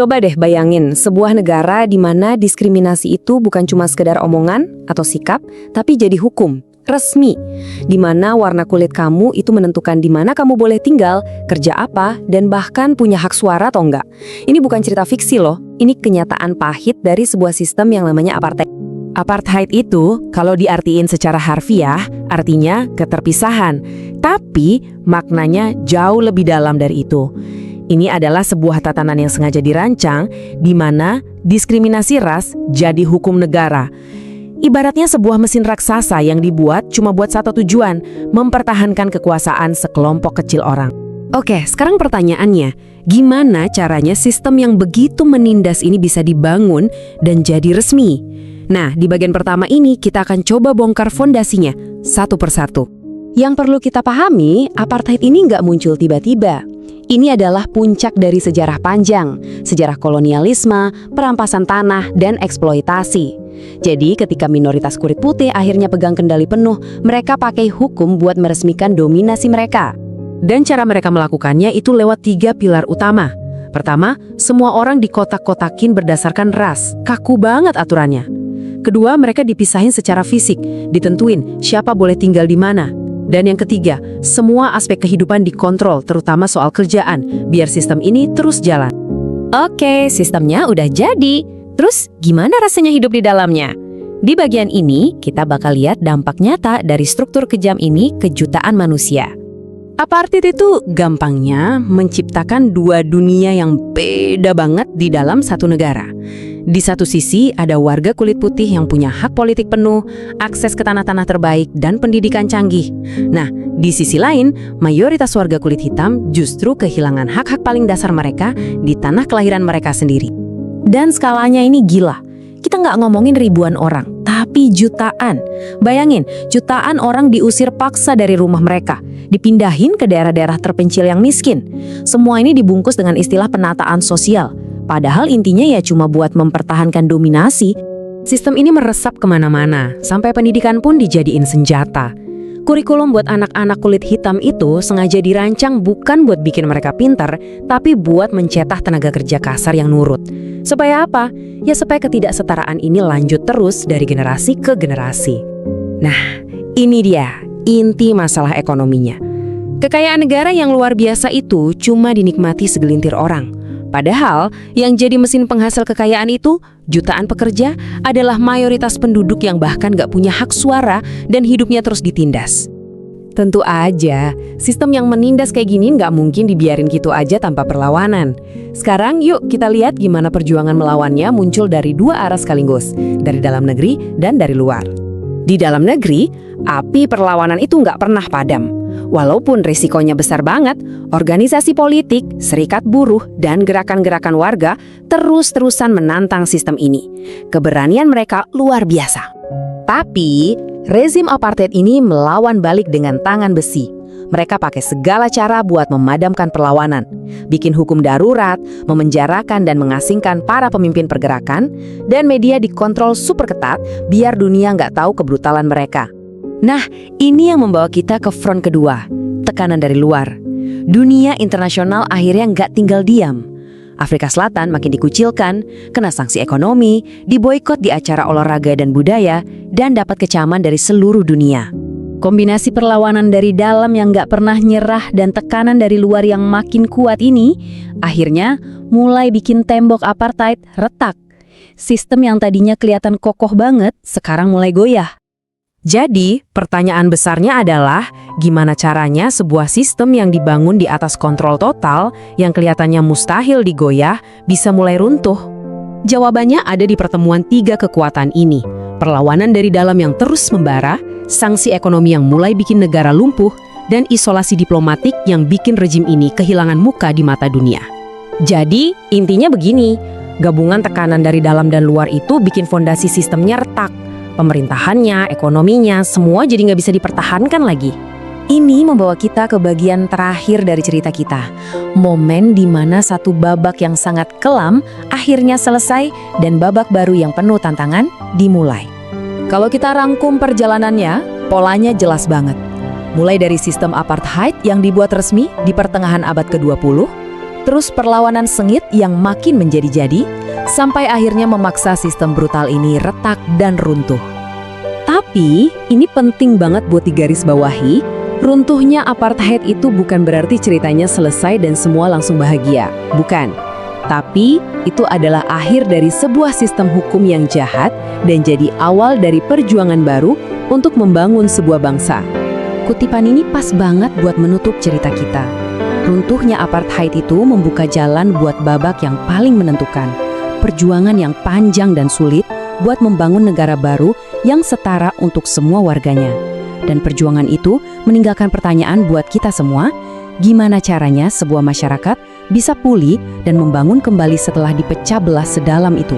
Coba deh bayangin sebuah negara di mana diskriminasi itu bukan cuma sekedar omongan atau sikap, tapi jadi hukum, resmi. Di mana warna kulit kamu itu menentukan di mana kamu boleh tinggal, kerja apa, dan bahkan punya hak suara atau enggak. Ini bukan cerita fiksi loh, ini kenyataan pahit dari sebuah sistem yang namanya apartheid. Apartheid itu, kalau diartiin secara harfiah, artinya keterpisahan. Tapi maknanya jauh lebih dalam dari itu. Ini adalah sebuah tatanan yang sengaja dirancang, di mana diskriminasi ras jadi hukum negara. Ibaratnya sebuah mesin raksasa yang dibuat cuma buat satu tujuan, mempertahankan kekuasaan sekelompok kecil orang. Oke, sekarang pertanyaannya, gimana caranya sistem yang begitu menindas ini bisa dibangun dan jadi resmi? Nah, di bagian pertama ini kita akan coba bongkar fondasinya, satu persatu. Yang perlu kita pahami, apartheid ini nggak muncul tiba-tiba. Ini adalah puncak dari sejarah panjang, sejarah kolonialisme, perampasan tanah, dan eksploitasi. Jadi ketika minoritas kulit putih akhirnya pegang kendali penuh, mereka pakai hukum buat meresmikan dominasi mereka. Dan cara mereka melakukannya itu lewat 3 pilar utama. Pertama, semua orang dikotak-kotakin berdasarkan ras, kaku banget aturannya. Kedua, mereka dipisahin secara fisik, ditentuin siapa boleh tinggal di mana. Dan yang ketiga, semua aspek kehidupan dikontrol, terutama soal kerjaan, biar sistem ini terus jalan. Oke, sistemnya udah jadi. Terus, gimana rasanya hidup di dalamnya? Di bagian ini, kita bakal lihat dampak nyata dari struktur kejam ini ke jutaan manusia. Apartheid itu gampangnya menciptakan 2 dunia yang beda banget di dalam satu negara. Di satu sisi ada warga kulit putih yang punya hak politik penuh, akses ke tanah-tanah terbaik, dan pendidikan canggih. Nah, di sisi lain, mayoritas warga kulit hitam justru kehilangan hak-hak paling dasar mereka di tanah kelahiran mereka sendiri. Dan skalanya ini gila. Kita nggak ngomongin ribuan orang, tapi jutaan. Bayangin, jutaan orang diusir paksa dari rumah mereka, dipindahin ke daerah-daerah terpencil yang miskin. Semua ini dibungkus dengan istilah penataan sosial. Padahal intinya ya cuma buat mempertahankan dominasi. Sistem ini meresap kemana-mana, sampai pendidikan pun dijadiin senjata. Kurikulum buat anak-anak kulit hitam itu sengaja dirancang bukan buat bikin mereka pintar, tapi buat mencetak tenaga kerja kasar yang nurut. Supaya apa? Ya supaya ketidaksetaraan ini lanjut terus dari generasi ke generasi. Nah, ini dia inti masalah ekonominya. Kekayaan negara yang luar biasa itu cuma dinikmati segelintir orang. Padahal, yang jadi mesin penghasil kekayaan itu, jutaan pekerja, adalah mayoritas penduduk yang bahkan gak punya hak suara dan hidupnya terus ditindas. Tentu aja, sistem yang menindas kayak gini gak mungkin dibiarin gitu aja tanpa perlawanan. Sekarang yuk kita lihat gimana perjuangan melawannya muncul dari 2 arah sekaligus, dari dalam negeri dan dari luar. Di dalam negeri, api perlawanan itu gak pernah padam. Walaupun risikonya besar banget, organisasi politik, serikat buruh, dan gerakan-gerakan warga terus-terusan menantang sistem ini. Keberanian mereka luar biasa. Tapi, rezim apartheid ini melawan balik dengan tangan besi. Mereka pakai segala cara buat memadamkan perlawanan, bikin hukum darurat, memenjarakan dan mengasingkan para pemimpin pergerakan, dan media dikontrol super ketat biar dunia nggak tahu kebrutalan mereka. Nah, ini yang membawa kita ke front kedua, tekanan dari luar. Dunia internasional akhirnya nggak tinggal diam. Afrika Selatan makin dikucilkan, kena sanksi ekonomi, diboikot di acara olahraga dan budaya, dan dapat kecaman dari seluruh dunia. Kombinasi perlawanan dari dalam yang nggak pernah nyerah dan tekanan dari luar yang makin kuat ini, akhirnya mulai bikin tembok apartheid retak. Sistem yang tadinya kelihatan kokoh banget, sekarang mulai goyah. Jadi, pertanyaan besarnya adalah gimana caranya sebuah sistem yang dibangun di atas kontrol total, yang kelihatannya mustahil digoyah, bisa mulai runtuh? Jawabannya ada di pertemuan 3 kekuatan ini. Perlawanan dari dalam yang terus membara, sanksi ekonomi yang mulai bikin negara lumpuh, dan isolasi diplomatik yang bikin rejim ini kehilangan muka di mata dunia. Jadi, intinya begini, gabungan tekanan dari dalam dan luar itu bikin fondasi sistemnya retak. Pemerintahannya, ekonominya, semua jadi nggak bisa dipertahankan lagi. Ini membawa kita ke bagian terakhir dari cerita kita. Momen di mana satu babak yang sangat kelam akhirnya selesai dan babak baru yang penuh tantangan dimulai. Kalau kita rangkum perjalanannya, polanya jelas banget. Mulai dari sistem apartheid yang dibuat resmi di pertengahan abad ke-20, Terus perlawanan sengit yang makin menjadi-jadi, sampai akhirnya memaksa sistem brutal ini retak dan runtuh. Tapi, ini penting banget buat digarisbawahi, runtuhnya apartheid itu bukan berarti ceritanya selesai dan semua langsung bahagia. Bukan. Tapi, itu adalah akhir dari sebuah sistem hukum yang jahat dan jadi awal dari perjuangan baru untuk membangun sebuah bangsa. Kutipan ini pas banget buat menutup cerita kita. Runtuhnya apartheid itu membuka jalan buat babak yang paling menentukan. Perjuangan yang panjang dan sulit buat membangun negara baru yang setara untuk semua warganya. Dan perjuangan itu meninggalkan pertanyaan buat kita semua, gimana caranya sebuah masyarakat bisa pulih dan membangun kembali setelah dipecah belah sedalam itu.